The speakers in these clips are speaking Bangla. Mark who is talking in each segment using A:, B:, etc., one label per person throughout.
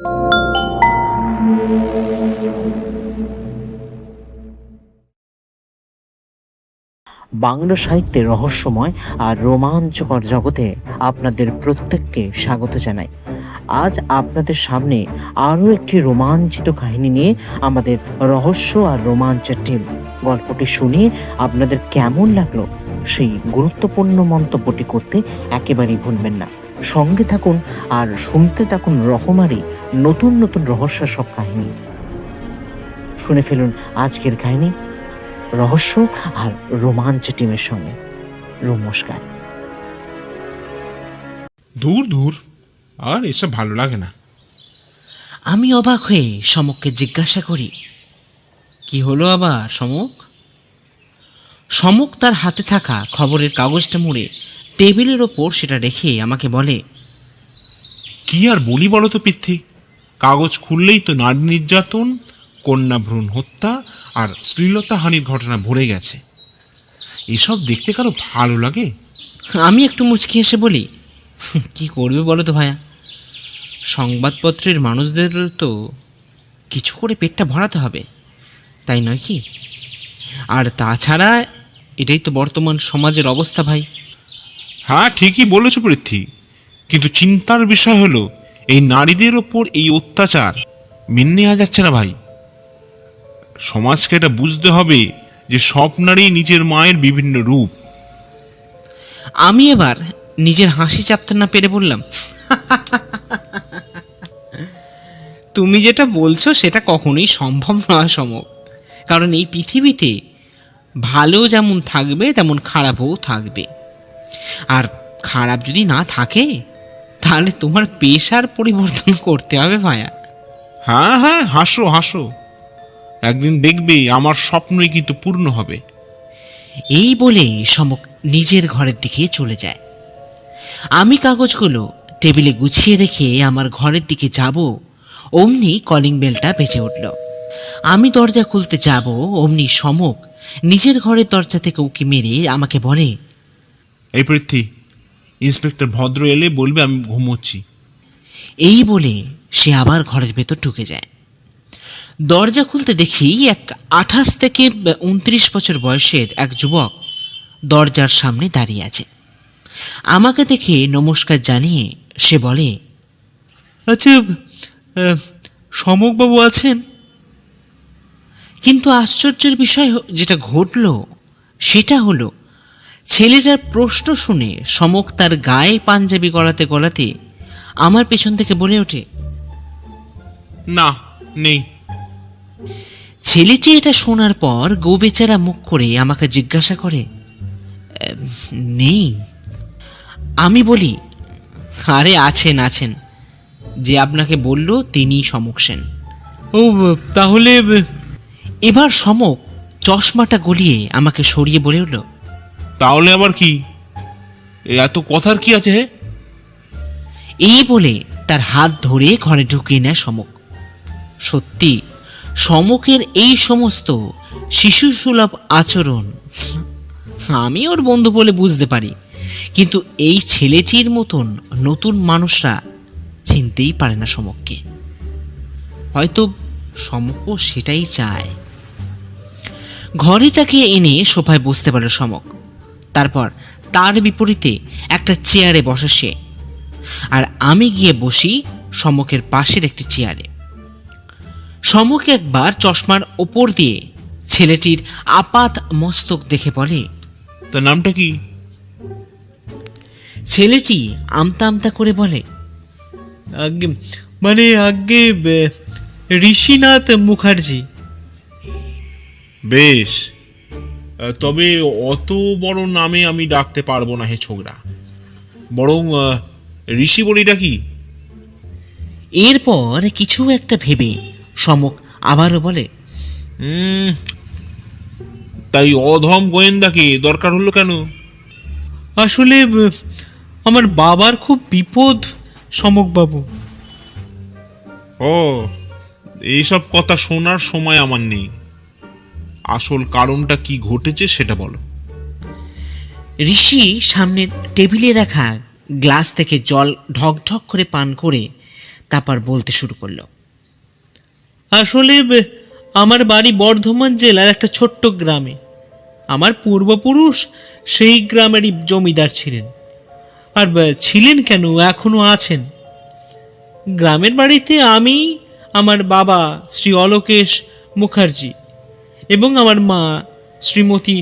A: বাংলা সাহিত্যের রহস্যময় আর রোমাঞ্চকর জগতে আপনাদের প্রত্যেককে স্বাগত জানাই। আজ আপনাদের সামনে আরও একটি রোমাঞ্চিত কাহিনী নিয়ে আমাদের রহস্য আর রোমাঞ্চের টিম। গল্পটি শুনে আপনাদের কেমন লাগলো সেই গুরুত্বপূর্ণ মন্তব্যটি করতে একেবারেই ভুলবেন না। সঙ্গে থাকুন আর শুনতে থাকুন রকমারি নতুন নতুন রহস্য সব কাহিনী। শুনে ফেলুন আজকের কাহিনী রহস্য আর রোমাঞ্চ টিমের সঙ্গে। নমস্কার।
B: দূর দূর, আর এসব ভালো লাগে না।
C: আমি অবাক হয়ে সমককে জিজ্ঞাসা করি, কি হলো আবার সমক? সমক তার হাতে থাকা খবরের কাগজটা মুড়ে টেবিলের ওপর সেটা রেখে আমাকে বলে,
B: কি আর বলি বলো তো পিথি, কাগজ খুললেই তো নারী নির্যাতন, কন্যা ভ্রূণ হত্যা আর শ্লীলতাহানির ঘটনা ভরে গেছে। এসব দেখতে কারো ভালো লাগে?
C: আমি একটু মুচকি এসে বলি, কি করবে বলো তো ভাইয়া, সংবাদপত্রের মানুষদের তো কিছু করে পেটটা ভরাতে হবে, তাই নয় কি? আর তাছাড়া এটাই তো বর্তমান সমাজের অবস্থা ভাই।
B: হ্যাঁ, ঠিকই বলেছ পৃথ্বী, কিন্তু চিন্তার বিষয় হলো এই নারীদের ওপর এই অত্যাচার মেনে নেওয়া যাচ্ছে না ভাই। সমাজকে এটা বুঝতে হবে যে সব নারী নিজের মায়ের বিভিন্ন রূপ।
C: আমি এবার নিজের হাসি চাপতে না পেরে বললাম, তুমি যেটা বলছো সেটা কখনোই সম্ভব নয় সমক, কারণ এই পৃথিবীতে ভালো যেমন থাকবে তেমন খারাপও থাকবে, আর খারাপ যদি না থাকে তাহলে তোমার পেশার পরিবর্তন করতে হবে ভাইয়া।
B: হ্যাঁ হ্যাঁ, হাসো হাসো, একদিন দেখবে আমার স্বপ্নই কিন্তু পূর্ণ হবে।
C: এই বলে সমক নিজের ঘরের দিকে চলে যায়। আমি কাগজগুলো টেবিলে গুছিয়ে রেখে আমার ঘরের দিকে যাব, অমনি কলিং বেলটা বেজে উঠল। আমি দরজা খুলতে যাব, অমনি সমক নিজের ঘরের দরজা থেকে উঁকি মেরে আমাকে বলে,
B: এই পৃথ্বী, ইন্সপেক্টর ভদ্র এলে বলবে আমি ঘুমোচ্ছি।
C: এই বলে সে আবার ঘরের ভেতর ঢুকে যায়। দরজা খুলতে দেখি এক 28 থেকে 29 বছর বয়সের এক যুবক দরজার সামনে দাঁড়িয়ে আছে। আমাকে দেখে নমস্কার জানিয়ে সে বলে, আচ্ছা সমকবাবু আছেন? কিন্তু আশ্চর্যের বিষয় যেটা ঘটল সেটা হলো, ছেলেটার প্রশ্ন শুনে সমক তার গায়ে পাঞ্জাবি গলাতে গলাতে আমার পেছন থেকে বলে ওঠে,
B: না, নেই।
C: ছেলেটি এটা শোনার পর গোবেচারা মুখ করে আমাকে জিজ্ঞাসা করে, নেই? আমি বলি, আরে আছেন আছেন, যে আপনাকে বলল তিনি সমক সেন। ও তাহলে? এবার সমক চশমাটা গলিয়ে আমাকে সরিয়ে বলে উঠল,
B: তাহলে আবার কি? এত কথার কি আছে? হে,
C: এই বলে তার হাত ধরে ঘরে ঢুকিয়ে নেয় সমক। সত্যি সমকের এই সমস্ত শিশুসুলভ আচরণ আমি ওর বন্ধু বলে বুঝতে পারি, কিন্তু এই ছেলেটির মতন নতুন মানুষরা চিনতেই পারে না সমককে। হয়তো সমকও সেটাই চায়। ঘরে তাকে এনে সোফায় বসতে পারে সমক। তারপর তার বিপরীতে একটা চেয়ারে বসে সে, আর আমি গিয়ে বসি সমকের পাশের একটি চেয়ারে। সমক একবার চশমার ওপর দিয়ে ছেলেটির আপাত মস্তক দেখে বলে,
B: তার নামটা কি?
C: ছেলেটি আমতা আমতা করে বলে, আগে ঋষিনাথ মুখার্জি।
B: বেশ, তবে অত বড় নামে আমি ডাকতে পারবো না হে ছোকরা, বরং ঋষি বলি ডাকি।
C: এরপর কিছু একটা ভেবে সমক আবারও বলে,
B: তাই অধম গোয়েন্দাকে দরকার হলো কেন?
C: আসলে আমার বাবার খুব বিপদ সমকবাবু।
B: ও, এইসব কথা শোনার সময় আমার নেই, আসল কারণটা কি ঘটেছে সেটা বলো।
C: ঋষি সামনের টেবিলে রাখা গ্লাস থেকে জল ঢকঢক করে পান করে তারপর বলতে শুরু করলো। আসলে আমার বাড়ি বর্ধমান জেলার একটা ছোট্ট গ্রামে। আমার পূর্বপুরুষ সেই গ্রামেরই জমিদার ছিলেন। আর ছিলেন কেন, এখনো আছেন। গ্রামের বাড়িতে আমি, আমার বাবা শ্রী অলোকেশ মুখার্জি এবং আমার মা শ্রীমতী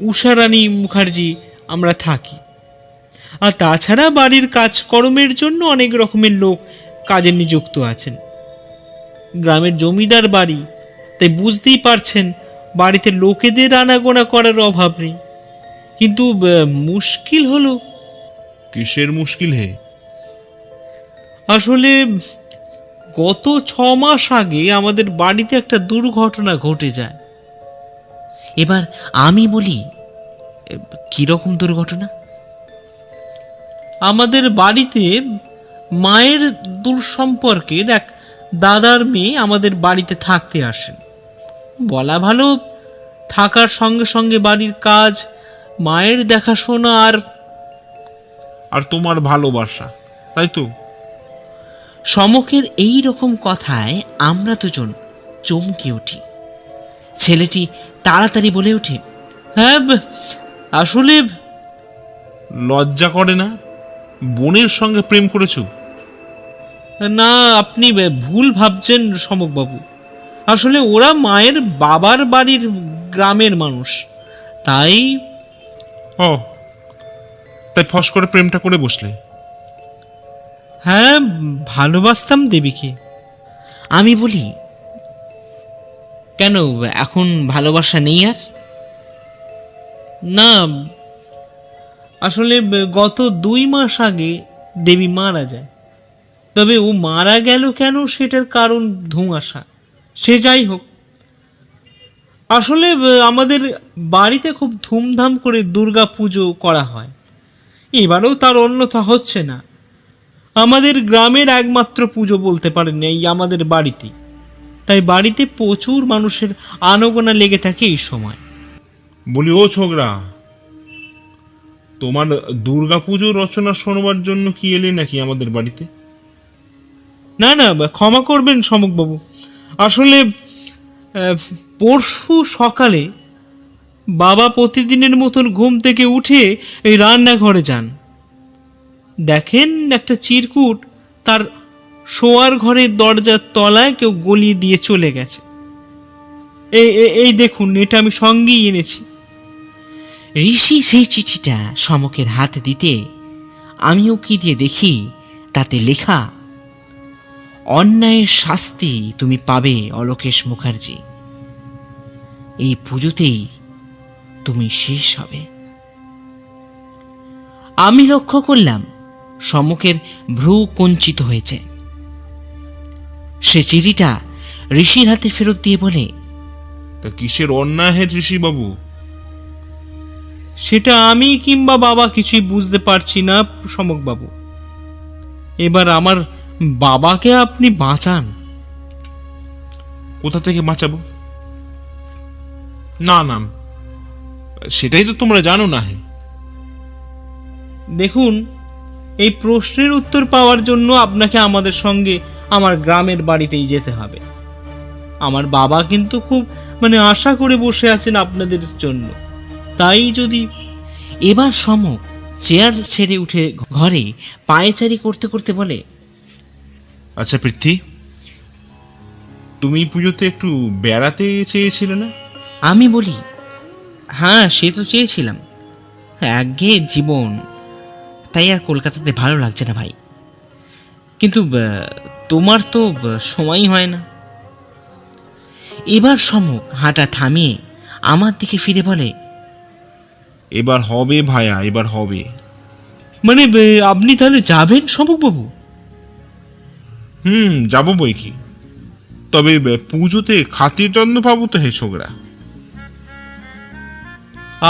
C: উষারানী মুখার্জি আমরা থাকি। আর তাছাড়া বাড়ির কাজকর্মের জন্য অনেক রকমের লোক কাজে নিযুক্ত আছেন। গ্রামের জমিদার বাড়ি, তাই বুঝতেই পারছেন বাড়িতে লোকেদের আনাগোনা করার অভাব নেই। কিন্তু মুশকিল হলো।
B: কিসের মুশকিল হে?
C: আসলে গত 6 মাস আগে আমাদের বাড়িতে একটা দুর্ঘটনা ঘটে যায়। এবার আমি বলি, কিরকম দুর্ঘটনা? আমাদের বাড়িতে মায়ের দূর সম্পর্কের এক দাদার মেয়ে আমাদের বাড়িতে থাকতে আসেন। বলা ভালো, থাকার সঙ্গে সঙ্গে বাড়ির কাজ, মায়ের দেখাশোনা
B: আর তোমার ভালোবাসা, তাই তো?
C: সমকের এই রকম কথায় আমরা দুজন চমকে উঠি। ছেলেটি তাড়াতাড়ি বলে ওঠে, হ্যাঁ আসলে।
B: লজ্জা করে না? বোনের সঙ্গে প্রেম করেছো?
C: না, আপনি ভুল ভাবছেন সমকবাবু। আসলে ওরা মায়ের বাবার বাড়ির গ্রামের মানুষ, তাই।
B: ও, তাই ফস করে প্রেমটা করে বসলে?
C: হ্যাঁ, ভালোবাসতাম দেবীকে। আমি বলি, কেন এখন ভালোবাসা নেই আর? না, আসলে গত 2 মাস আগে দেবী মারা যায়। তবে ও মারা গেল কেন সেটার কারণ ধোঁয়াশা। সে যাই হোক, আসলে আমাদের বাড়িতে খুব ধুমধাম করে দুর্গা পুজো করা হয়। এবারেও তার অন্যথা হচ্ছে না। আমাদের গ্রামের একমাত্র পুজো বলতে পারেন এই আমাদের বাড়িতে। তাই বাড়িতে প্রচুর মানুষের আনাগোনা লেগে থাকে এই সময়।
B: বলি, ও ছোকরা, তোমার দুর্গা পুজোর রচনা শোনবার জন্য কি এলে নাকি আমাদের বাড়িতে?
C: না না, ক্ষমা করবেন সমকবাবু। আসলে পরশু সকালে বাবা প্রতিদিনের মতন ঘুম থেকে উঠে এই রান্নাঘরে যান। দেখেন একটা চিরকুট তার শোয়ার ঘরের দরজার তলায় কেউ গলিয়ে দিয়ে চলে গেছে। এই দেখুন, এটা আমি সঙ্গেই এনেছি। ঋষি সেই চিঠিটা সমকের হাতে দিতে আমিও কি দিয়ে দেখি, তাতে লেখা, অন্যায়ের শাস্তি তুমি পাবে অলোকেশ মুখার্জি। এই পুজোতেই তুমি শেষ হবে। আমি লক্ষ্য করলাম সমকের ভ্রু কুঞ্চিত হয়েছে। সে চিঠিটা ঋষির হাতে ফেরত দিয়ে বলে,
B: তা কিসের অন্যায় হে ঋষি বাবু?
C: সেটা আমি কিংবা বাবা কিছুই বুঝতে পারছি না সমকবাবু। এবার আমার বাবাকে আপনি বাঁচান।
B: কোথা থেকে বাঁচাবো? না না, সেটাই তো তোমরা জানো না হে।
C: দেখুন, এই প্রশ্নের উত্তর পাওয়ার জন্য আপনাকে আমাদের সঙ্গে আমার গ্রামের বাড়িতেই যেতে হবে। আমার বাবা কিন্তু খুব আশা করে বসে আছেন আপনাদের জন্য। তাই যদি। এবার সমক চেয়ার ছেড়ে উঠে ঘরে পায়চারি করতে করতে বলে,
B: আচ্ছা পৃথ্বী, তুমি পুজোতে একটু বেড়াতে চেয়েছিলে না?
C: আমি বলি, হ্যাঁ সে তো চেয়েছিলাম, একঘেয়ে জীবন, তাই আর কলকাতাতে ভালো লাগছে না ভাই। কিন্তু তোমার তো সময়ই হয় না। এবার সমক হাঁটা থামিয়ে আমার দিকে ফিরে বলে,
B: এবার হবে ভাইয়া, এবার হবে।
C: আপনি তাহলে যাবেন সমকবাবু?
B: যাবো বই কি, তবে পুজোতে খাতির যত্ন পাবো তো হে ছোকরা।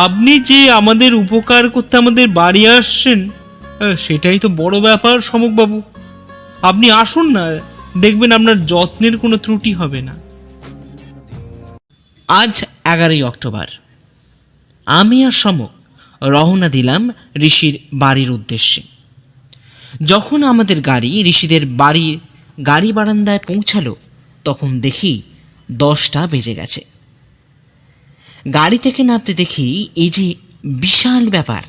C: আপনি যে আমাদের উপকার করতে আমাদের বাড়ি আসছেন, সেটাই তো বড় ব্যাপার সমকবাবু। আপনি আসুন না, দেখবেন আপনার যত্নের কোনো ত্রুটি হবে না। আজ 11ই অক্টোবর। আমি আর সমক রওনা দিলাম ঋষির বাড়ির উদ্দেশ্যে। যখন আমাদের গাড়ি ঋষিদের বাড়ির গাড়ি বারান্দায় পৌঁছালো তখন দেখি 10টা বেজে গেছে। গাড়ি থেকে নামতে দেখি এই যে বিশাল ব্যাপার,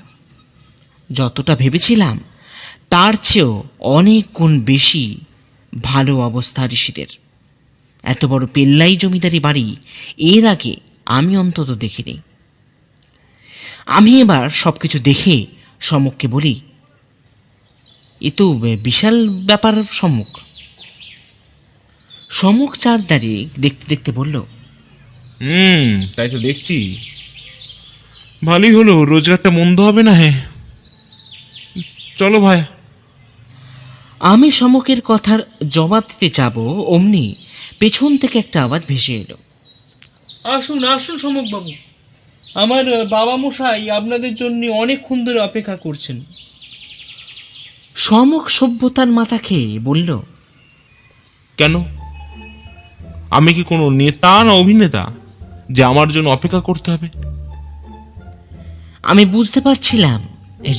C: যতটা ভেবেছিলাম তার চেয়েও অনেক গুণ বেশি ভালো অবস্থা ঋষিদের। এত বড় পেল্লাই জমিদারি বাড়ি এর আগে আমি অন্তত দেখিনি। আমি এবার সব কিছু দেখে সম্মুখকে বলি, এ তো বিশাল ব্যাপার সম্মুখ। সম্মুখ চার দাঁড়িয়ে দেখতে দেখতে বলল,
B: তাই তো দেখছি। ভালোই হলো, রোজগারটা মন্দ হবে না। হ্যাঁ চলো ভাই।
C: আমি সম্মুখের কথার জবাব দিতে যাব অমনি পেছন থেকে একটা আওয়াজ ভেসে এলো,
D: আসুন আসুন সম্মুখবাবু, আমার বাবা মশাই আপনাদের জন্য অনেকক্ষণ ধরে অপেক্ষা করছেন।
C: সম্মুখ সভ্যতার মাথা খেয়ে বলল,
B: কেন? আমি কি কোনো নেতা না অভিনেতা যে আমার জন্য অপেক্ষা করতে হবে?
C: আমি বুঝতে পারছিলাম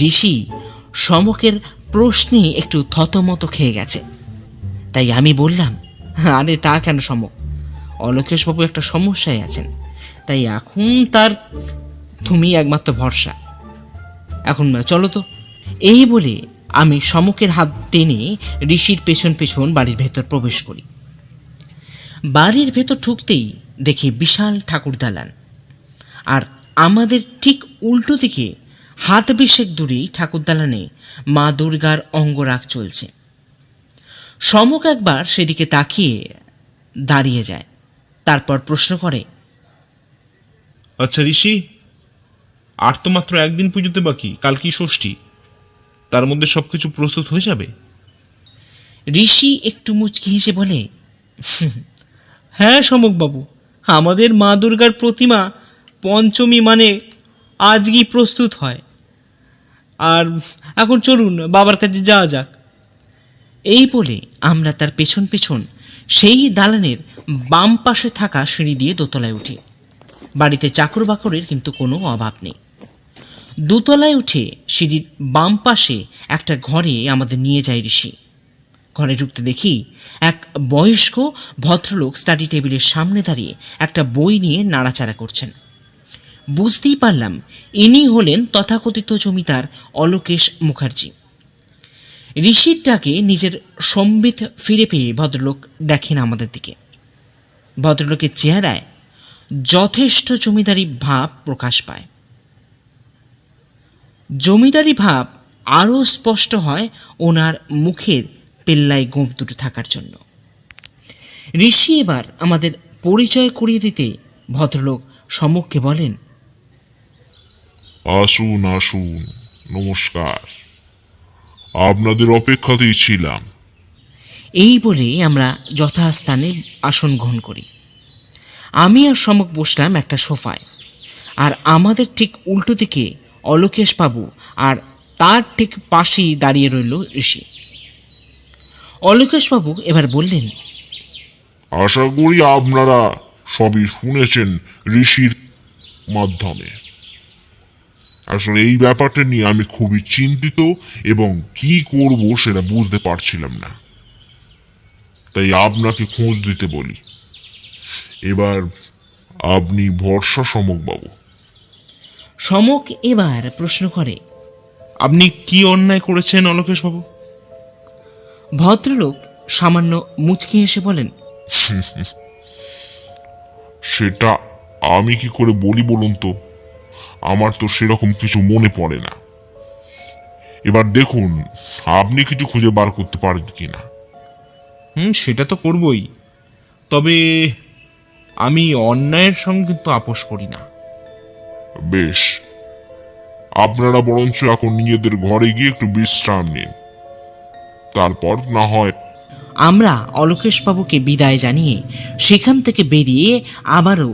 C: ঋষি সম্মুখের প্রশ্নে একটু থতমত খেয়ে গেছে। তাই আমি বললাম, আরে তা কেন সম্মুখ, অলোকেশবাবু একটা সমস্যায় আছেন, তাই এখন তার তুমি একমাত্র ভরসা। এখন চলো তো। এই বলে আমি সম্মুখের হাত টেনে ঋষির পেছন পেছন বাড়ির ভেতর প্রবেশ করি। বাড়ির ভেতর ঢুকতেই দেখি বিশাল ঠাকুর দালান, আর আমাদের ঠিক উল্টো দিকে হাত বিশেক দূরেই ঠাকুর দালানে মা দুর্গার অঙ্গরাগ চলছে। সম্মুখ একবার সেদিকে তাকিয়ে দাঁড়িয়ে যায়, তারপর প্রশ্ন করে,
B: আচ্ছা ঋষি, আর তো মাত্র একদিন পুজোতে বাকি, কাল কি ষষ্ঠী, তার মধ্যে সবকিছু প্রস্তুত হয়ে যাবে?
C: ঋষি একটু মুচকি হেসে বলে,
D: হ্যাঁ সম্মুখবাবু, আমাদের মা দুর্গার প্রতিমা পঞ্চমী মানে আজকেই প্রস্তুত হয়। আর এখন চলুন বাবার কাছে যাওয়া যাক।
C: এই বলে আমরা তার পেছন পেছন সেই দালানের বাম পাশে থাকা সিঁড়ি দিয়ে দোতলায় উঠি। বাড়িতে চাকর বাকরের কিন্তু কোনো অভাব নেই। দোতলায় উঠে সিঁড়ির বাম পাশে একটা ঘরে আমাদের নিয়ে যায় ঋষি। ঘরে ঢুকতে দেখি এক বয়স্ক ভদ্রলোক স্টাডি টেবিলের সামনে দাঁড়িয়ে একটা বই নিয়ে নাড়াচাড়া করছেন। বুঝতেই পারলাম ইনি হলেন তথাকথিত জমিদার অলোকেশ মুখার্জি। ঋষির ডাকে নিজের সম্বিত ফিরে পেয়ে ভদ্রলোক দেখেন আমাদের দিকে। ভদ্রলোকের চেহারায় যথেষ্ট জমিদারি ভাব প্রকাশ পায়। জমিদারি ভাব আরও স্পষ্ট হয় ওনার মুখের পেল্লায় গোঁফ দুটো থাকার জন্য। ঋষি এবার আমাদের পরিচয় করিয়ে দিতে ভদ্রলোক সম্মুখে বলেন,
E: আসুন আসুন, নমস্কার, আপনাদের অপেক্ষাতেই ছিলাম।
C: এই বলে আমরা যথাস্থানে আসন গ্রহণ করি। আমি আর সম্মুখ বসলাম একটা সোফায়, আর আমাদের ঠিক উল্টো দিকে অলোকেশ বাবু, আর তার ঠিক পাশেই দাঁড়িয়ে রইল ঋষি। অলোকেশ বাবু এবার বললেন,
E: আশা করি আপনারা সবই শুনেছেন ঋষির মাধ্যমে। আসলে এই ব্যাপারটা নিয়ে আমি খুবই চিন্তিত এবং কি করব সেটা বুঝতে পারছিলাম না, তাই আপনাকে খোঁজ দিতে বলি। এবার আপনি ভরসা সম্মুখবাবু।
C: সম্মুখ এবার প্রশ্ন করে,
B: আপনি কি অন্যায় করেছেন অলোকেশ বাবু?
C: ভদ্রলোক সামান্য মুচকি হেসে বলেন,
E: সেটা আমি কি করে বলি বলুন তো, আমার তো সেরকম কিছু মনে পড়ে না। এবার দেখুন আপনি কিছু খুঁজে বার করতে পারেন কিনা।
B: সেটা তো করবই, তবে আমি অন্যায়ের সঙ্গে কিন্তু আপোষ করি না।
E: বেশ, আপনারা বরঞ্চ এখন নিজেদের ঘরে গিয়ে একটু বিশ্রাম নিন, তারপর না হয়।
C: আমরা অলোকেশবাবুকে বিদায় জানিয়ে সেখান থেকে বেরিয়ে আবারও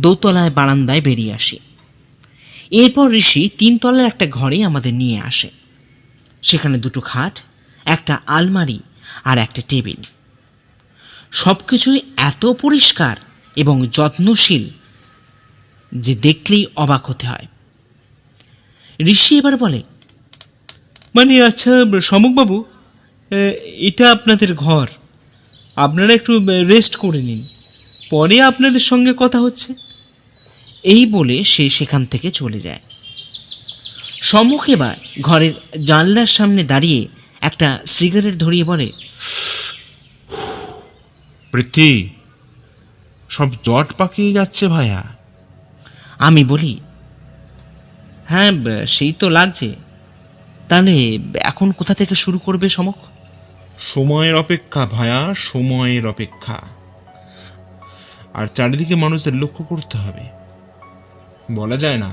C: দোতলায় বারান্দায় বেরিয়ে আসি। এরপর ঋষি 3 তলার একটা ঘরে আমাদের নিয়ে আসে। সেখানে 2টো খাট, একটা আলমারি আর একটা টেবিল। সব কিছুই এত পরিষ্কার এবং যত্নশীল যে দেখলেই অবাক হতে হয়। ঋষি এবার বলে,
D: মানে আচ্ছা সম্মুখবাবু, এটা আপনাদের ঘর, আপনারা একটু রেস্ট করে নিন, পরে আপনাদের সঙ্গে কথা হচ্ছে।
C: এই বলে সে সেখান থেকে চলে যায়। সম্মুখ এবার ঘরের জানলার সামনে দাঁড়িয়ে একটা সিগারেট ধরিয়ে বলে,
B: পৃথ্বী, সব জট পাকিয়ে যাচ্ছে ভাইয়া।
C: আমি বলি, হ্যাঁ সেই তো লাগছে। তাহলে এখন কোথা থেকে শুরু করবে সমক?
B: সময়ের অপেক্ষা ভায়া, সময়ের অপেক্ষা। আর চারিদিকে মানুষদের লক্ষ্য করতে হবে, বলা যায় না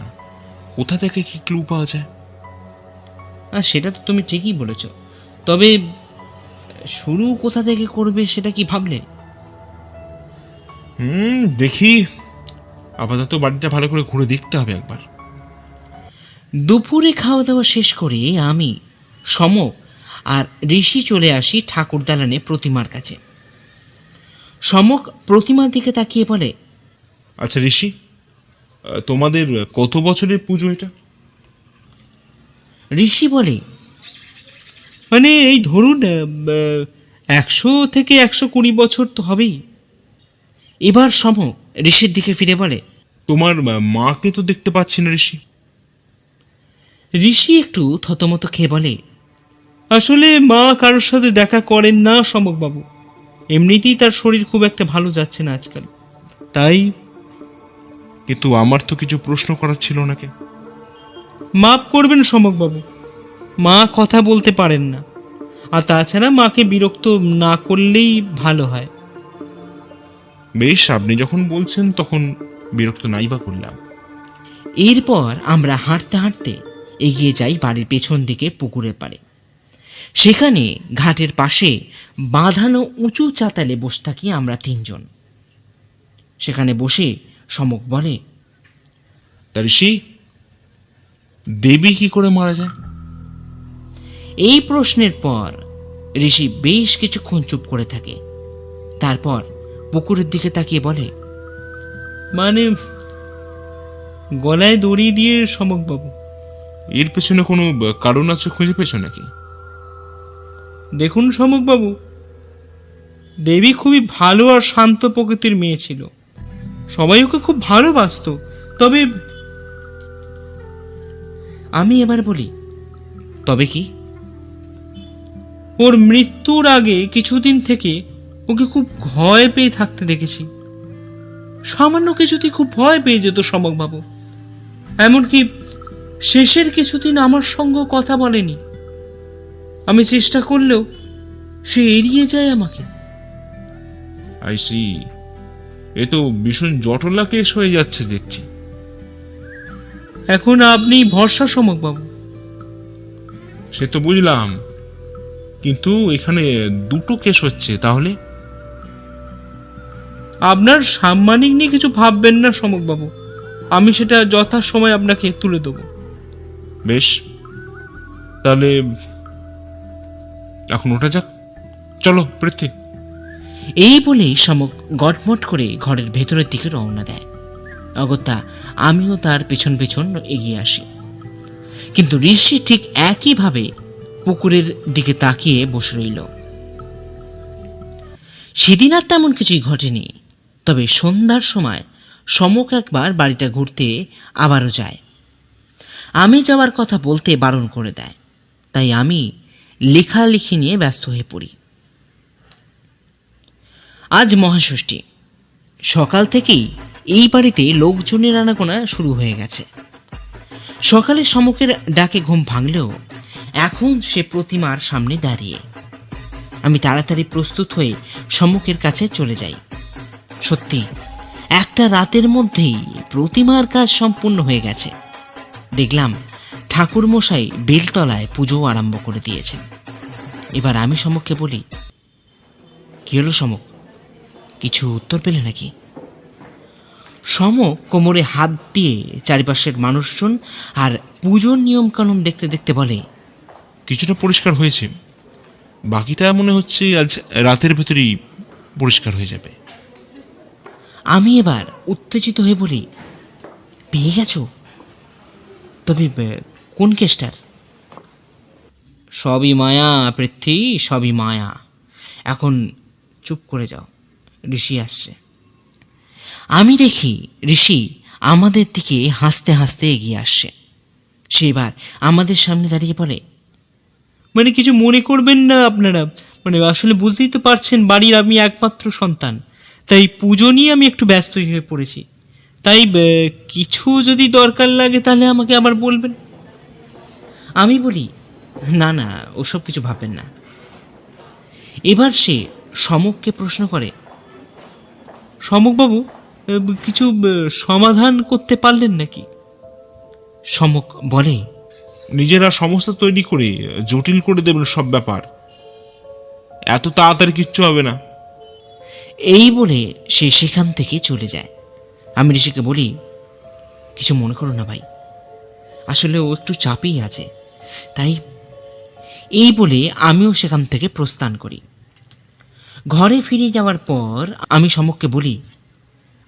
B: কোথা থেকে কি ক্লু পাওয়া যায়।
C: সেটা তো তুমি ঠিকই বলেছ, তবে শুরু কোথা থেকে করবে সেটা কি ভাবলে?
B: দেখি, আপাতত বাড়িটা ভালো করে ঘুরে দেখতে হবে একবার।
C: দুপুরে খাওয়া দাওয়া শেষ করে আমি, সমক আর ঋষি চলে আসি ঠাকুর দালানে প্রতিমার কাছে। সমক প্রতিমার দিকে তাকিয়ে বলে,
B: আচ্ছা ঋষি, তোমাদের কত বছরের পুজো এটা?
C: ঋষি বলে,
D: মানে এই ধরুন 100 থেকে 120 বছর তো হবেই।
C: এবার সমক ঋষির দিকে ফিরে বলে,
B: তোমার মাকে তো দেখতে পাচ্ছি না ঋষি।
C: ঋষি একটু থতমত খেয়ে বলে,
D: আসলে মা কারোর সাথে দেখা করেন না সমকবাবু, এমনিতেই তার শরীর খুব একটা ভালো যাচ্ছে না আজকাল, তাই।
B: কিন্তু আমার তো কিছু প্রশ্ন করার ছিল নাকি?
D: মাফ করবেন সমকবাবু, মা কথা বলতে পারেন না, আর তাছাড়া মাকে বিরক্ত না করলেই ভালো হয়।
B: বেশ, আপনি যখন বলছেন তখন বিরক্ত নাই বা করলাম।
C: এরপর আমরা হাঁটতে হাঁটতে এগিয়ে যাই বাড়ির পেছন দিকে পুকুরের পাড়ে। সেখানে ঘাটের পাশে বাঁধানো উঁচু চাতালে বসে থাকি আমরা তিনজন। সেখানে বসে সমক বলে,
B: তা ঋষি, দেবী কি করে মারা যায়?
C: এই প্রশ্নের পর ঋষি বেশ কিছুক্ষণ চুপ করে থাকে। তারপর পুকুরের দিকে তাকিয়ে বলে,
D: মানে গলায় দড়ি দিয়ে সমকবাবু।
B: এর পেছনে কোনো কারণ আছে খুঁজে পেয়েছো নাকি?
D: দেখুন সমকবাবু, দেবী খুবই ভালো আর শান্ত প্রকৃতির মেয়ে ছিল, সবাই ওকে খুব ভালোবাসতো। তবে
C: আমি এবার বলি, তবে কি?
D: ওর মৃত্যুর আগে কিছুদিন থেকে ওকে খুব ভয় পেয়ে থাকতে দেখেছি। সামান্য কিছুতেই খুব ভয় পেয়ে যেত সমকবাবু, এমনকি শেষের কিছুদিন আমার সঙ্গে কথা বলেনি। আমি চেষ্টা করলেও সে এড়িয়ে যায় আমাকে।
B: আই সি, এ তো ভীষণ জটলা কেস হয়ে যাচ্ছে দেখছি।
D: এখন আপনি ভরসা সমকবাবু।
B: সে তো বুঝলাম, কিন্তু এখানে দুটো কেস হচ্ছে, তাহলে?
D: আপনার সাম্মানিক নিয়ে কিছু ভাববেন না সমকবাবু, আমি সেটা যথাসময়ে আপনাকে তুলে দেবো।
B: বেশ, তাহলে এখন ওঠা যাক। চলো পৃথ্বী।
C: এই বলেই সমক গটমট করে ঘরের ভেতরের দিকে রওনা দেয়। অগত্যা আমিও তার পেছন পেছন এগিয়ে আসি। কিন্তু ঋষি ঠিক একইভাবে পুকুরের দিকে তাকিয়ে বসে রইল। সেদিন আর তেমন কিছুই ঘটেনি, তবে সন্ধ্যার সময় সমক একবার বাড়িটা ঘুরতে আবারও যায়। আমি যাওয়ার কথা বলতে বারণ করে দেয়, তাই আমি লেখালেখি নিয়ে ব্যস্ত হয়ে পড়ি। আজ মহাষষ্ঠী, সকাল থেকেই এই বাড়িতে লোকজনের আনাগোনা শুরু হয়ে গেছে। সকালে সমকের ডাকে ঘুম ভাঙলেও এখন সে প্রতিমার সামনে দাঁড়িয়ে। আমি তাড়াতাড়ি প্রস্তুত হয়ে সমকের কাছে চলে যাই। সত্যি একটা রাতের মধ্যেই প্রতিমার কাজ সম্পূর্ণ হয়ে গেছে। দেখলাম ঠাকুর মশাই বেলতলায় পুজো আরম্ভ করে দিয়েছেন। এবার আমি সমককে বলি, কি হলো সমক, কিছু উত্তর পেলে নাকি? সমক কোমরে হাত দিয়ে চারিপাশের মানুষজন আর পুজোর নিয়মকানুন দেখতে দেখতে বলে,
B: কিছুটা পরিষ্কার হয়েছে, বাকিটা মনে হচ্ছে আজ রাতের ভেতরেই পরিষ্কার হয়ে যাবে।
C: আমি এবার উত্তেজিত হয়ে বলি, পেয়ে গেছো? তবে কোন কেসটার? সবই মায়া পৃথ্বী, সবই মায়া। এখন চুপ করে যাও, ঋষি আসছে। আমি দেখি ঋষি আমাদের দিকে হাসতে হাসতে এগিয়ে আসছে। সে এবার আমাদের সামনে দাঁড়িয়ে বলে,
D: মানে কিছু মনে করবেন না আপনারা, মানে আসলে বুঝতেই তো পারছেন বাড়ির আমি একমাত্র সন্তান, তাই পুজো নিয়ে আমি একটু ব্যস্ত হয়ে পড়েছি। তাই কিছু যদি দরকার লাগে তাহলে আমাকে আবার বলবেন।
C: আমি বলি, না না, ওসব কিছু ভাববেন না। এবার সে সমককে প্রশ্ন করে,
D: সমকবাবু, কিছু সমাধান করতে পারলেন নাকি?
C: সমক বলে,
B: নিজেরা সমস্যা তৈরি করে জটিল করে দেবেন সব ব্যাপার। এত তাড়াতাড়ি কিচ্ছু হবে না।
C: এই বলে সে সেখান থেকে চলে যায়। আমি ঋষিকে বলি, কিছু মনে করো না ভাই, আসলে ও একটু চাপেই আছে, তাই। এই বলে আমিও সেখান থেকে প্রস্থান করি। ঘরে ফিরে যাওয়ার পর আমি সমককে বলি,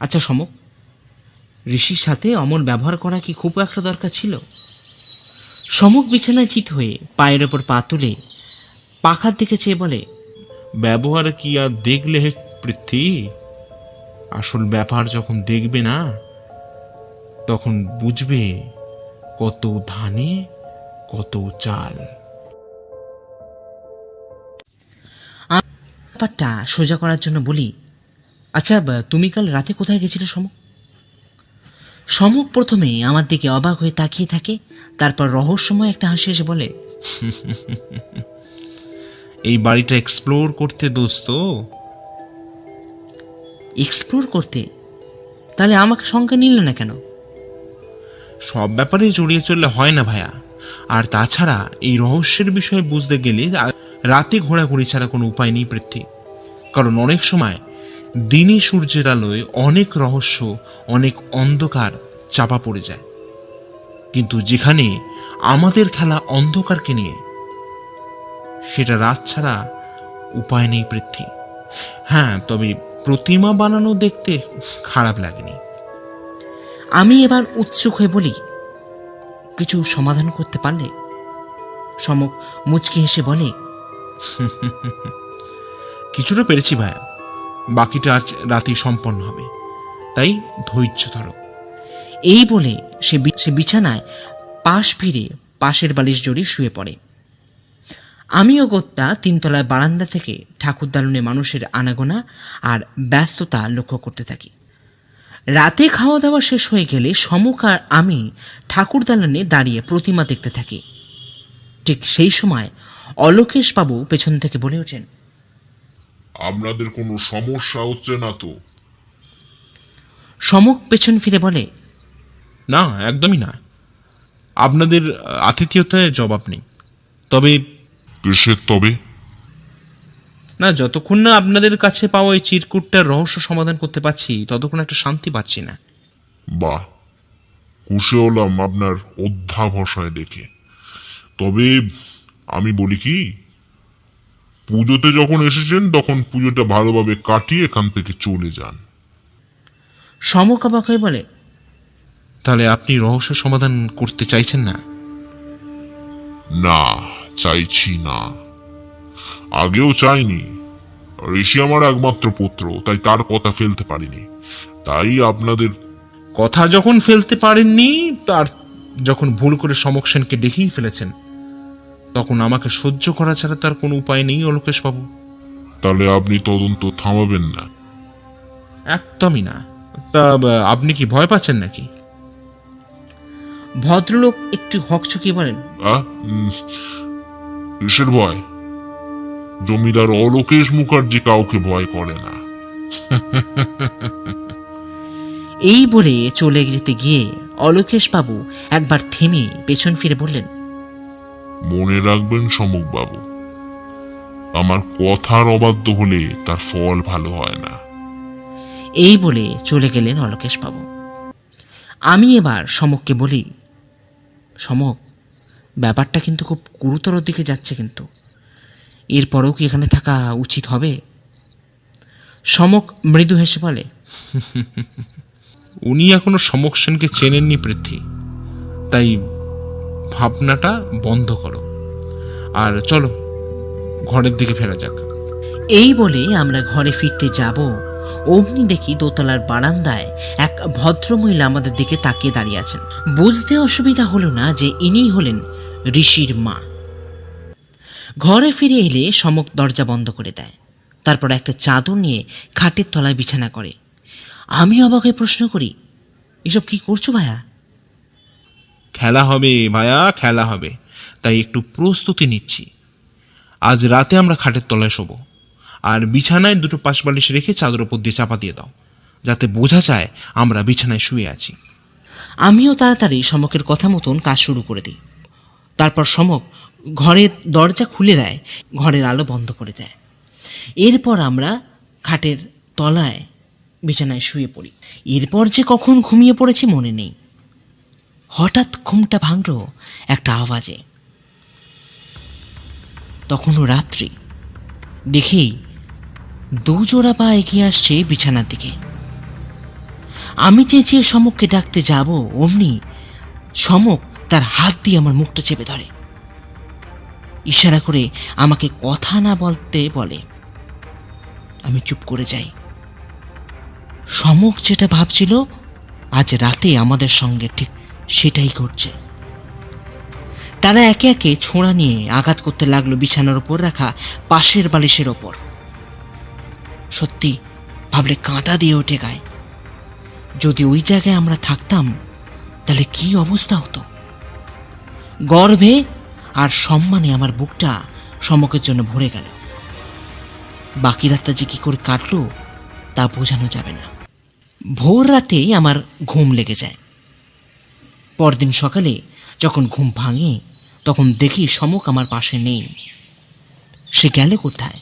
C: আচ্ছা সমক, ঋষির সাথে অমন ব্যবহার করা কি খুব একটা দরকার ছিল? সমক বিছানায় চিত হয়ে পায়ের ওপর পা তুলে পাখার দিকে চেয়ে বলে,
B: ব্যবহার কি আর দেখলে হে পৃথ্বী? আসল ব্যাপার যখন দেখবে না, তখন বুঝবে কত ধানে কত চাল।
C: ব্যাপারটা সোজা করার জন্য বলি, আচ্ছা তুমি কাল রাতে কোথায় গেছিলে সমক? সমক প্রথমে আমার দিকে অবাক হয়ে তাকিয়ে থাকে, তারপর রহস্যময় একটা হাসি এসে বলে,
B: এই বাড়িটা এক্সপ্লোর করতে দোস্ত।
C: এক্সপ্লোর করতে? তাহলে আমাকে সঙ্গে নিল না কেন?
B: সব ব্যাপারে জড়িয়ে চললে হয় না ভাইয়া। আর তাছাড়া এই রহস্যের বিষয়ে বুঝতে গেলে রাতে ঘোরাঘুরি ছাড়া কোনো উপায় নেই পৃথ্বী। কারণ অনেক সময় দিনে সূর্যের আলোয় অনেক রহস্য, অনেক অন্ধকার চাপা পড়ে যায়। কিন্তু যেখানে আমাদের খেলা অন্ধকারকে নিয়ে, সেটা রাত ছাড়া উপায় নেই পৃথ্বী। হ্যাঁ, তবে প্রতিমা বানানো দেখতে খারাপ লাগেনি।
C: আমি এবার উৎসুক হয়ে বলি, কিছু সমাধান করতে পারলে? সমক মুচকি হেসে বলে,
B: কিছুটা পেরেছি ভাইয়া, বাকিটা আজ রাতেই সম্পন্ন হবে, তাই ধৈর্য ধরো।
C: এই বলে সে বিছানায় পাশ ফিরে পাশের বালিশ জড়িয়ে শুয়ে পড়ে। আমিও গোত্তা তিনতলায় বারান্দা থেকে ঠাকুর দালনে মানুষের আনাগোনা আর ব্যস্ততা লক্ষ্য করতে থাকি। রাতে খাওয়া দাওয়া শেষ হয়ে গেলে সমক আর আমি ঠাকুর দালানে দাঁড়িয়ে প্রতিমা দেখতে থাকি। ঠিক সেই সময় অলোকেশ বাবু পেছন থেকে বলে ওঠেন,
E: আপনাদের কোনো সমস্যা হচ্ছে না তো?
C: সমক পেছন ফিরে বলে,
B: না, একদমই না। আপনাদের আতিথেয়তায় জবাব নেই। তবে
E: কিসের তবে?
B: না, যতক্ষণ না আপনাদের কাছে পাওয়া এই চিরকুটটার রহস্য সমাধান করতে পারছি, ততক্ষণ একটা শান্তি পাচ্ছি না।
E: বাহ, খুশি হলাম আপনার অধ্যাবসায় দেখে। তবে আমি বলি কি, পুজোতে যখন এসেছেন তখন পুজোটা ভালোভাবে কাটিয়ে এখান থেকে চলে যান।
C: সমক অবাক হয়ে বলে,
B: তাহলে আপনি রহস্য সমাধান করতে চাইছেন না?
E: না, চাইছি না। আগেও চাইনি। ঋষি আমার একমাত্র পুত্র, তাই তার কথা ফেলতে পারিনি। তাই আপনাদের
B: কথা যখন ফেলতে পারেননি, তার যখন ভুল করে সমক সেনকে ডেকেই ফেলেছেন, তখন আমাকে সহ্য করা ছাড়া তার কোনো উপায় নেই অলোকেশ বাবু।
E: তাহলে আপনি তদন্ত থামাবেন না?
B: একদমই না। তা আপনি কি ভয় পাচ্ছেন নাকি?
C: ভদ্রলোক একটু হকচকিয়ে বলেন,
E: কিসের ভয়? জমিদার অলোকেশ মুখার্জি কাউকে ভয় করে না।
C: এই বলে চলে যেতে গিয়ে অলোকেশ বাবু একবার থেমে পেছন ফিরে বললেন,
E: মনে রাখবেন সমক বাবু, আমার কথার অবাধ্য হলে তার ফল ভালো হয় না।
C: এই বলে চলে গেলেন অলোকেশ বাবু। আমি এবার সমককে বলি, সমক, ব্যাপারটা কিন্তু খুব গুরুতর দিকে যাচ্ছে, কিন্তু এরপরেও কি এখানে থাকা উচিত হবে? সমক মৃদু হেসে বলে,
B: উনি এখনো সমক সেনকে চেনেননি পৃথ্বী, তাই ভাবনাটা বন্ধ করো আর চলো ঘরের দিকে ফেরা যাক।
C: এই বলে আমরা ঘরে ফিরতে যাব, অমনি দেখি দোতলার বারান্দায় এক ভদ্রমহিলা আমাদের দিকে তাকিয়ে দাঁড়িয়ে আছেন। বুঝতে অসুবিধা হলো না যে ইনি হলেন ঋষির মা। ঘরে ফিরে এলে সমক দরজা বন্ধ করে দেয়, তারপর একটা চাদর নিয়ে খাটের তলায় বিছানা করে। আমি অবাক হয়ে প্রশ্ন করি, এসব কি করছো ভাইয়া?
B: খেলা হবে ভাইয়া, খেলা হবে, তাই একটু প্রস্তুতি নিচ্ছি। আজ রাতে আমরা খাটের তলায় শোবো, আর বিছানায় দুটো পাশবালিশ রেখে চাদর ওপর দিয়ে চাপা দিয়ে দাও, যাতে বোঝা যায় আমরা বিছানায় শুয়ে আছি।
C: আমিও তাড়াতাড়ি সমকের কথা মতন কাজ শুরু করে দিই। তারপর সমক ঘরের দরজা খুলে দেয়, ঘরের আলো বন্ধ করে দেয়। এরপর আমরা খাটের তলায় বিছানায় শুয়ে পড়ি। এরপর যে কখন ঘুমিয়ে পড়েছি মনে নেই। হঠাৎ ঘুমটা ভাঙল একটা আওয়াজে। তখনও রাত্রি। দেখি দুজোড়া পা এগিয়ে আসছে বিছানার দিকে। আমি চেঁচিয়ে সমককে ডাকতে যাব, অমনি সমক তার হাত দিয়ে আমার মুখটা চেপে ধরে, ইশারা করে আমাকে কথা না বলতে বলে। আমি চুপ করে যাই। সমক যেটা ভাবছিল আজ রাতে আমাদের সঙ্গে ঠিক সেটাই ঘটছে। তারা একে একে ছোঁড়া নিয়ে আঘাত করতে লাগলো বিছানার ওপর রাখা পাশের বালিশের ওপর। সত্যি ভাবলে কাঁটা দিয়ে ওঠে গায়ে। যদি ওই জায়গায় আমরা থাকতাম তাহলে কি অবস্থা হতো। গর্বে আর সম্মানে আমার বুকটা সমকের জন্য ভরে গেল। বাকি রাতটা যে কি করে কাটলো তা বোঝানো যাবে না। ভোর রাতেই আমার ঘুম লেগে যায়। পরদিন সকালে যখন ঘুম ভাঙে তখন দেখি সমক আমার পাশে নেই। সে গেল কোথায়?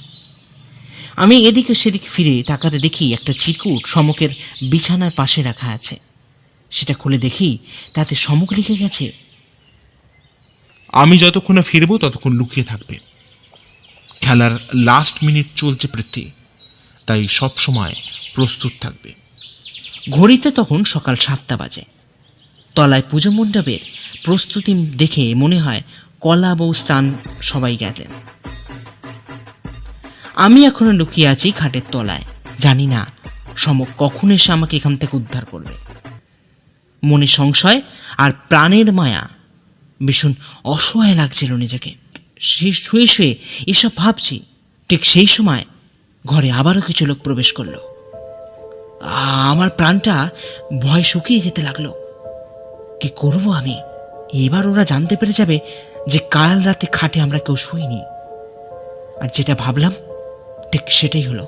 C: আমি এদিকে সেদিকে ফিরে তাকাতে দেখি একটা চিরকুট সমকের বিছানার পাশে রাখা আছে। সেটা খুলে দেখি তাতে সমক লিখে গেছে,
B: আমি যতক্ষণে ফিরবো ততক্ষণ লুকিয়ে থাকবে। খেলার লাস্ট মিনিট চলছে পৃথ্বী, তাই সব সময় প্রস্তুত থাকবে।
C: ঘড়িতে তখন সকাল 7টা বাজে। তলায় পুজো মণ্ডপের প্রস্তুতি দেখে মনে হয় কলা বউ স্থান সবাই গেলেন। আমি এখনো লুকিয়ে আছি খাটের তলায়। জানি না সমক কখন এসে আমাকে এখান থেকে উদ্ধার করবে। মনে সংশয় আর প্রাণের মায়া, ভীষণ অসহায় লাগছিল নিজেকে। সে শুয়ে শুয়ে এসব ভাবছি, ঠিক সেই সময় ঘরে আবারও কিছু লোক প্রবেশ করলো। আমার প্রাণটা ভয় শুকিয়ে যেতে লাগলো। কি করবো আমি? এবার ওরা জানতে পেরে যাবে যে কাল রাতে খাটে আমরা কেউ শুইনি। আর যেটা ভাবলাম ঠিক সেটাই হলো।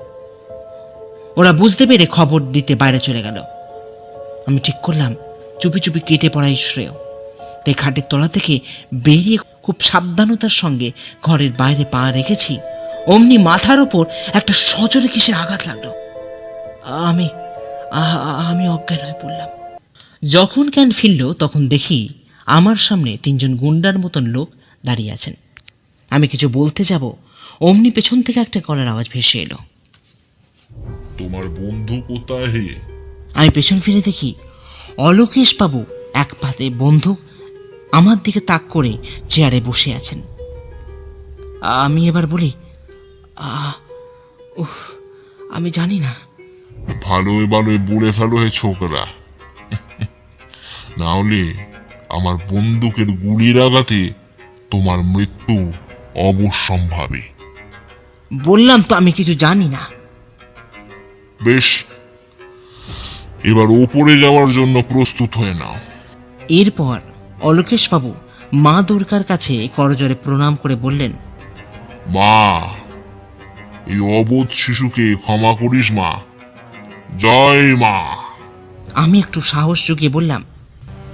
C: ওরা বুঝতে পেরে খবর দিতে বাইরে চলে গেল। আমি ঠিক করলাম চুপি চুপি কেটে পড়াই শ্রেয়। তাই খাটের তলা থেকে বেরিয়ে খুব সাবধানতার সঙ্গে ঘরের বাইরে পা রেখেছি, অমনি মাথার ওপর একটা সজোরে কিসের আঘাত লাগলো। আমি অজ্ঞান হয়ে পড়লাম। যখন জ্ঞান ফিরল তখন দেখি আমার সামনে 3জন গুন্ডার মতন লোক দাঁড়িয়ে আছেন। আমি কিছু বলতে যাব, অমনি পেছন থেকে একটা গলার আওয়াজ ভেসে এলো,
E: তোমার বন্ধু কোথায় হে?
C: আমি পেছন ফিরে দেখি অলোকেশ বাবু এক পাতে বন্দুক আমার দিকে তাক করে চেয়ারে বসে আছেন। আমি এবার বলি, আমি জানি না।
E: ভালোই ভালোই বলে ফেলো হে ছোকরা, না হলে আমার বন্দুকের গুলির আঘাতে তোমার মৃত্যু অবশ্যম্ভাবী।
C: বললাম তো আমি কিছু জানি না।
E: বেশ, এবার ওপরে যাওয়ার জন্য প্রস্তুত হয়ে নাও।
C: এরপর অলোকেশ বাবু মা দুর্গার কাছে করজোড়ে প্রণাম করে বললেন,
E: মা, এই অবোধ শিশুকে ক্ষমা করিস মা। জয় মা।
C: আমি একটু সাহস জুগিয়ে বললাম,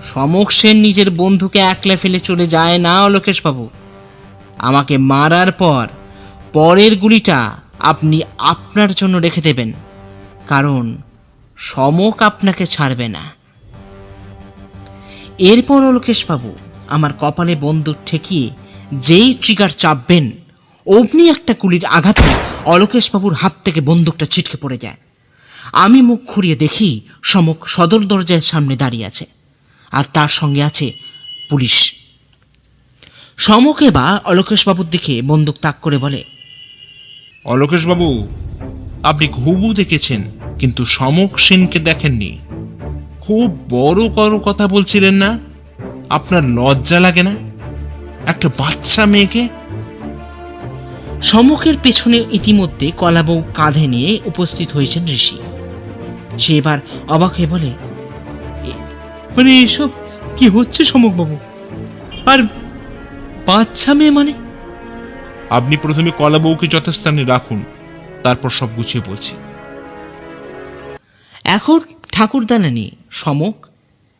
C: সমক সেন নিজের বন্ধুকে একলা ফেলে চলে যায় না অলোকেশ বাবু। আমাকে মারার পর পরের গুলিটা আপনি আপনার জন্য রেখে দেবেন, কারণ সমক আপনাকে ছাড়বে না। এরপর অলোকেশ বাবু আমার কপালে বন্দুক ঠেকিয়ে যেই ট্রিগার চাপবেন, অমনি একটা গুলির আঘাতে অলোকেশ বাবুর হাত থেকে বন্দুকটা ছিটকে পড়ে যায়। আমি মুখ ঘুরিয়ে দেখি সমক সদর দরজার সামনে দাঁড়িয়ে আছে, আর তার সঙ্গে আছে পুলিশ। সমকে বা অলোকেশ বাবুর দিকে বন্দুক তাক করে বলে,
B: অলোকেশ বাবু, আপনি ঘুঘু দেখেছেন কিন্তু সমক সেনকে দেখেননি। খুব বড় কথা বলছিলেন না? আপনার লজ্জা লাগে না একটা বাচ্চা মেয়েকে?
C: সমকের পেছনে ইতিমধ্যে কলাবউ কাঁধে নিয়ে উপস্থিত হয়েছেন ঋষি। সে এবার অবাক হয়ে বলে,
D: মানে এসব কি হচ্ছে সমক বাবু? আর বাচ্চা মেয়ে মানে?
B: আপনি প্রথমে কলাবউকে যথাস্থানে রাখুন, তারপর সব গুছিয়ে বলছি।
C: এখন ঠাকুরদালানি সমক,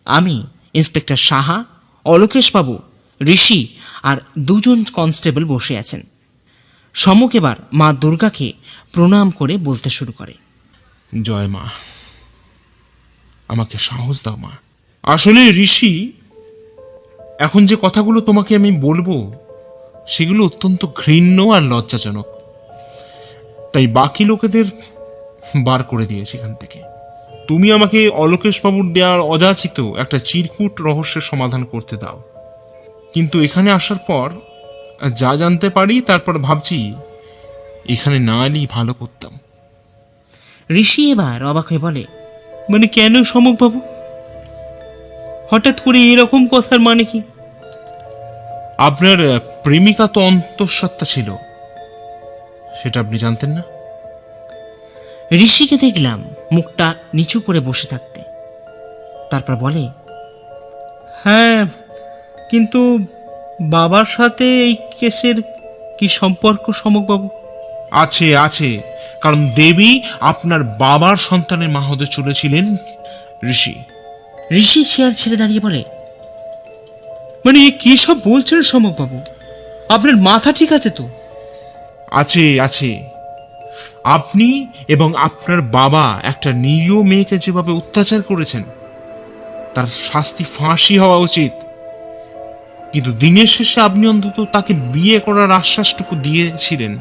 C: আমি, ইন্সপেক্টর সাহা, অলোকেশবাবু, ঋষি আর দুজন কনস্টেবল বসে আছেন। সমক এবার মা দুর্গাকে প্রণাম করে বলতে শুরু করে,
B: জয় মা, আমাকে সাহস দাও মা। আসলে ঋষি, এখন যে কথাগুলো তোমাকে আমি বলবো সেগুলো অত্যন্ত ঘৃণ্য আর লজ্জাজনক, তাই বাকি লোকেদের বার করে দিয়েছি এখান থেকে। তুমি আমাকে অলোকেশ বাবুর দেওয়ার অযাচিত একটা চিরকুট রহস্যের সমাধান করতে দাও। কিন্তু এখানে আসার পর যা জানতে পারি, তারপর ভাবছি এখানে না এলেই ভালো করতাম।
C: ঋষি এবার অবাক হয়ে বলে,
D: মানে কেন সমক বাবু? হঠাৎ করে এরকম কথার মানে কি?
B: আপনার প্রেমিকা তো অন্তঃসত্ত্বা ছিল, সেটা আপনি জানতেন না?
C: ঋষিকে দেখলাম মুখটা নিচু করে বসে থাকতে। তারপর বলে,
D: হ্যাঁ, কিন্তু বাবার সাথে এই কেসের কি সম্পর্ক সমক বাবু?
B: আছে আছে, কারণ দেবী আপনার বাবার সন্তানের মা হতে চলেছিলেন ঋষি।
C: ঋষি চেয়ার ছেড়ে দাঁড়িয়ে বলে,
D: মানে এ কি সব বলছেন সমক বাবু? আপনার মাথা ঠিক আছে তো?
B: আছে আছে, আপনি এবং আপনার বাবা একটা নিরীহ মেয়েকে যেভাবে অত্যাচার করেছেন, তার শাস্তি ফাঁসি হওয়া উচিত। কিন্তু দিনের শেষে আপনি অন্তত তাকে বিয়ে করার আশ্বাসটুকু দিয়েছিলেন।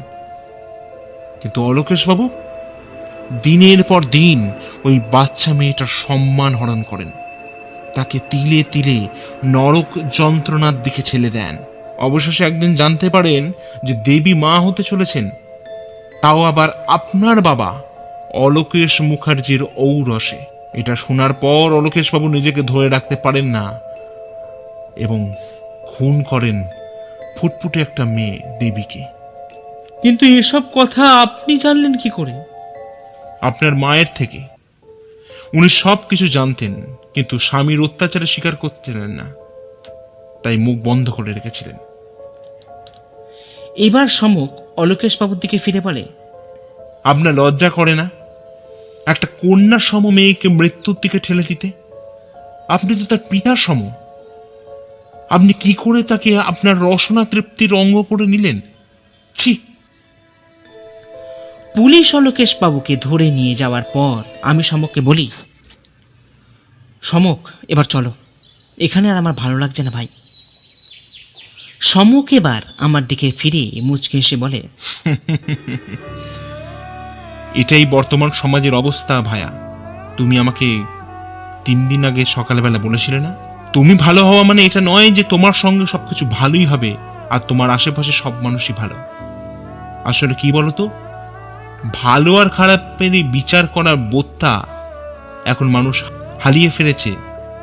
B: কিন্তু অলোকেশ বাবু দিনের পর দিন ওই বাচ্চা মেয়েটার সম্মান হরণ করেন, তাকে তিলে তিলে নরক যন্ত্রণার দিকে ঠেলে দেন। অবশেষে একদিন জানতে পারেন যে দেবী মা হতে চলেছেন, তাও আবার আপনার বাবা অলোকেশ মুখার্জির ঔরসে। এটা শোনার পর অলোকেশ বাবু নিজেকে ধরে রাখতে পারেন না এবং খুন করেন ফুটফুটে একটা মেয়ে দেবীকে।
D: কিন্তু এসব কথা আপনি জানলেন কি করে?
B: আপনার মায়ের থেকে। উনি সব কিছু জানতেন, কিন্তু স্বামীর অত্যাচারে স্বীকার করতেন না, তাই মুখ বন্ধ করে রেখেছিলেন।
C: এবার সমক অলোকেশবাবুর দিকে ফিরে বলে,
B: আপনার লজ্জা করে না একটা কন্যা সম মেয়েকে মৃত্যুর দিকে ঠেলে দিতে? আপনি তো তার পিতার সম। আপনি কি করে তাকে আপনার রসনা তৃপ্তির অঙ্গ করে নিলেন? ছি!
C: পুলিশ অলোকেশবাবুকে ধরে নিয়ে যাওয়ার পর আমি সমককে বলি, সমক, এবার চলো, এখানে আর আমার ভালো লাগছে না ভাই। সমক এবার আমার দিকে ফিরে মুচকে এসে বলে,
B: এটাই বর্তমান সমাজের অবস্থা ভায়া। তুমি আমাকে 3 দিন আগে সকালবেলা বলেছিলে না, তুমি ভালো হওয়া মানে এটা নয় যে তোমার সঙ্গে সবকিছু ভালোই হবে আর তোমার আশেপাশে সব মানুষই ভালো। আসলে কি বলতো, ভালো আর খারাপের বিচার করার বোধটা এখন মানুষ হারিয়ে ফেলেছে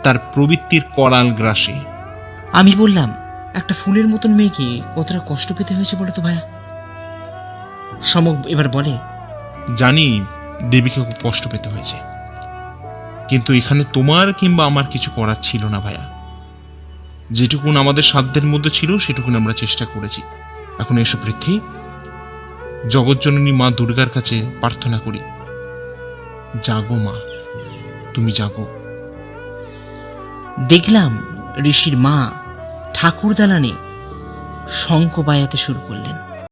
B: তার প্রবৃত্তির করাল গ্রাসে।
C: আমি বললাম, একটা ফুলের মতন মেয়েকে কতটা কষ্ট পেতে হয়েছে বলো তো ভাইয়া। সমক এবার বলে,
B: জানি দেবীকে খুব কষ্ট পেতে হয়েছে, কিন্তু এখানে তোমার কিংবা আমার কিছু করার ছিল না ভাইয়া। যেটুকুন আমাদের সাধ্যের মধ্যে ছিল সেটুকুন আমরা চেষ্টা করেছি। এখন এসো পৃথ্বী, জগৎজননী মা দুর্গার কাছে প্রার্থনা করি, জাগো মা, তুমি জাগো।
C: দেখলাম ঋষির মা ঠাকুর দালানে শঙ্খ বাজাতে শুরু করলেন।